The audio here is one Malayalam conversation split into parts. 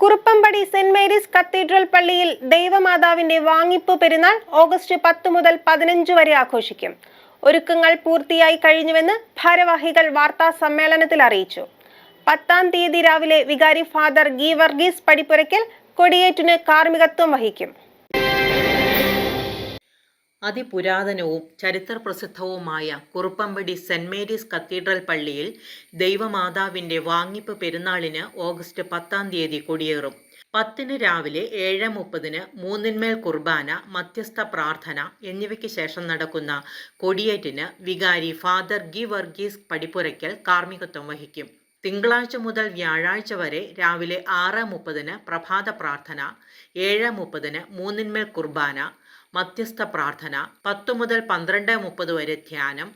കുറുപ്പംപടി സെന്റ് മേരീസ് കത്തീഡ്രൽ പള്ളിയിൽ ദൈവമാതാവിന്റെ വാങ്ങിപ്പ് പെരുന്നാൾ ഓഗസ്റ്റ് 10 മുതൽ 15 വരെ ആഘോഷിക്കും. ഒരുക്കങ്ങൾ പൂർത്തിയായി കഴിഞ്ഞുവെന്ന് ഭാരവാഹികൾ വാർത്താ സമ്മേളനത്തിൽ അറിയിച്ചു. 10-ാം തീയതി രാവിലെ വികാരി ഫാദർ ഗീവർഗീസ് പടിപ്പുരയ്ക്കൽ കൊടിയേറ്റിന് കാർമ്മികത്വം വഹിക്കും. അതിപുരാതനവും ചരിത്രപ്രസിദ്ധവുമായ കുറുപ്പംപടി സെന്റ് മേരീസ് കത്തീഡ്രൽ പള്ളിയിൽ ദൈവമാതാവിന്റെ വാങ്ങിപ്പ് പെരുന്നാളിന് ഓഗസ്റ്റ് 10-ാം തീയതി കൊടിയേറും. 10-ന് രാവിലെ 7:30-ന് മൂന്നിന്മേൽ കുർബാന, മധ്യസ്ഥ പ്രാർത്ഥന എന്നിവയ്ക്ക് ശേഷം നടക്കുന്ന കൊടിയേറ്റിന് വികാരി ഫാദർ ഗീവർഗീസ് പടിപ്പുരയ്ക്കൽ കാർമ്മികത്വം വഹിക്കും. തിങ്കളാഴ്ച മുതൽ വ്യാഴാഴ്ച വരെ രാവിലെ 6:30-ന് പ്രഭാത പ്രാർത്ഥന, 7:30-ന് മൂന്നിന്മേൽ കുർബാന, മധ്യസ്ഥ പ്രാർത്ഥന, 10 മുതൽ 12:30 വരെ ധ്യാനം,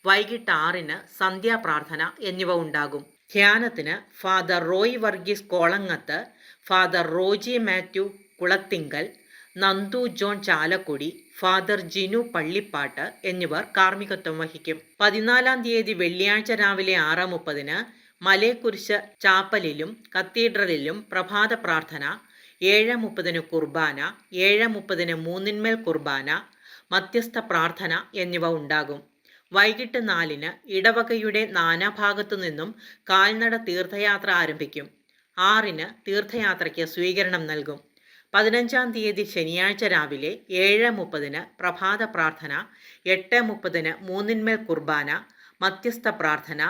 വൈകിട്ട് 6-ന് സന്ധ്യാപ്രാർത്ഥന എന്നിവ ഉണ്ടാകും. ധ്യാനത്തിന് father Roy Varghese Kolangath, father Roji Mathew Kulathinkal, Nandu John Chalakudy, father Jinu Pallippattu എന്നിവർ കാർമ്മികത്വം വഹിക്കും. 14-ാം തീയതി വെള്ളിയാഴ്ച രാവിലെ 6:30-ന് മലേക്കുരിശ് ചാപ്പലിലും കത്തീഡ്രലിലും പ്രഭാത പ്രാർത്ഥന, 7:30-ന് കുർബാന, 7:30-ന് മൂന്നിന്മേൽ കുർബാന, മധ്യസ്ഥ പ്രാർത്ഥന എന്നിവ ഉണ്ടാകും. വൈകിട്ട് 4-ന് ഇടവകയുടെ നാനാഭാഗത്തു നിന്നും കാൽനട തീർത്ഥയാത്ര ആരംഭിക്കും. 6-ന് തീർത്ഥയാത്രയ്ക്ക് സ്വീകരണം നൽകും. 15-ാം തീയതി ശനിയാഴ്ച രാവിലെ 7:30-ന് പ്രഭാത പ്രാർത്ഥന, 8:30-ന് മൂന്നിന്മേൽ കുർബാന, മധ്യസ്ഥ പ്രാർത്ഥന,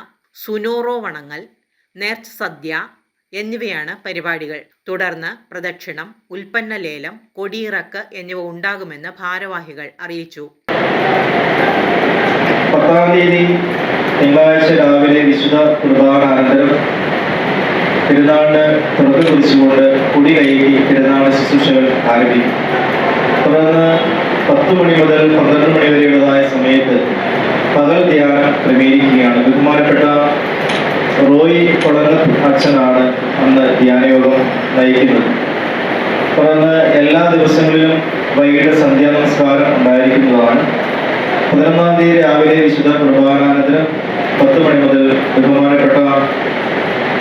സുനോറോ വണങ്ങൽ, നേർച്ച സദ്യ എന്നിവയാണ് പരിപാടികൾ. തുടർന്ന് പ്രദക്ഷിണം, ഉൽപ്പന്ന ലേലം, കൊടിയിറക്ക് എന്നിവ ഉണ്ടാകുമെന്ന് ഭാരവാഹികൾ അറിയിച്ചു. 10-ാം തീയതി തിങ്കളാഴ്ച രാവിലെ വിശുദ്ധ കുർബാനാനന്തരം പെരുന്നാളിന് തുടക്കം കുറിച്ചുകൊണ്ട് കൊടി കയറ്റി പെരുന്നാൾ ശുശ്രൂഷകൾ ആരംഭിക്കും. തുടർന്ന് 10 മണി മുതൽ 12 മണി വരെയുള്ളതായ സമയത്ത് പകൽ ധ്യാനം ക്രമീകരിക്കുകയാണ്. ബഹുമാനപ്പെട്ട റോയ് കൊളങ്ങത്ത് അച്ഛനാണ് അന്ന് ധ്യാനയോഗം നയിക്കുന്നത്. തുടർന്ന് എല്ലാ ദിവസങ്ങളിലും വൈകിട്ട് സന്ധ്യാ നമസ്കാരം ഉണ്ടായിരിക്കുന്നതാണ്. 11-ാം തീയതി രാവിലെ വിശുദ്ധ കുർബാനാനന്തരം 10 മണി മുതൽ ബഹുമാനപ്പെട്ട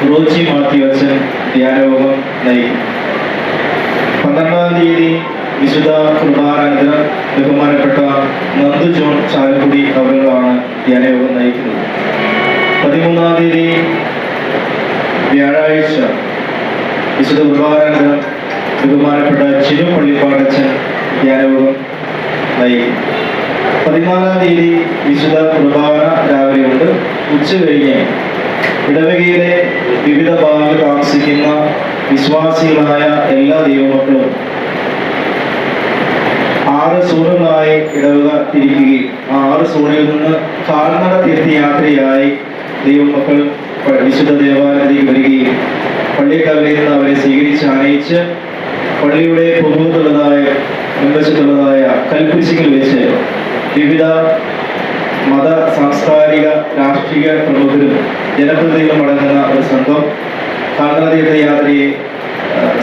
റോജി മാത്യു അച്ഛൻ ധ്യാനയോഗം നയിക്കും. 12-ാം തീയതി വിശുദ്ധ കുർബാനാനന്തരം ബഹുമാനപ്പെട്ട നന്ദു ജോൺ ചാലക്കുടി അവരുകളാണ് ധ്യാനയോഗം നയിക്കുന്നത്. 13-ാം തീയതി വ്യാഴാഴ്ച വിശുദ്ധ കുർബാനാനന്തരം ബഹുമാനപ്പെട്ട ജിനു പള്ളിപ്പാടച്ചൻ ധ്യാനയോഗം നയിക്കും. 14-ാം തീയതി വിശുദ്ധ കുർബാന രാവിലെ ഉണ്ട്. ഉച്ച കഴിഞ്ഞ് ഇടവകയിലെ വിവിധ ഭാഗത്ത് താമസിക്കുന്ന വിശ്വാസികളായ എല്ലാ ദൈവമക്കളും 6 സോണുകളായി ഇടവക തിരിക്കുകയും ആ 6 സോണിൽ നിന്ന് കാൽനട തീർത്ഥയാത്രയായി ദൈവമക്കൾ വിശുദ്ധ ദേവാലയത്തിലേക്ക് വരികയും പള്ളിക്കവലയിൽ നിന്ന് അവരെ സ്വീകരിച്ച് ആനയിച്ച് പള്ളിയുടെ മുൻവശത്തുള്ളതായ കൽക്കുരിശിൽ വെച്ച് വിവിധ മത, സാംസ്കാരിക, രാഷ്ട്രീയ പ്രമുഖരും ജനപ്രതിനിധികളും അടങ്ങുന്ന ഒരു സംഘം കാൽനട തീർത്ഥയാത്രയെ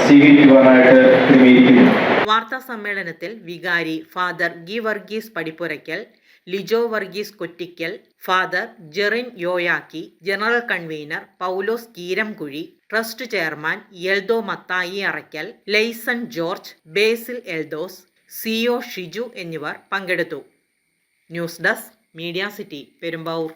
സ്വീകരിക്കുവാനായിട്ട് ക്രമീകരിക്കുന്നു. വാർത്താ സമ്മേളനത്തിൽ വികാരി father Geevarghese Padippurakkal, Lijo Varghese Kottickal, father Jerin Yoyaki, general convener Paulose Keeramkuzhy, trust chairman Eldho Mathai Arackal, liaison George, Basil Eldhose, CO Shiju എന്നിവർ പങ്കെടുത്തു. News desk media city, Perumbavoor.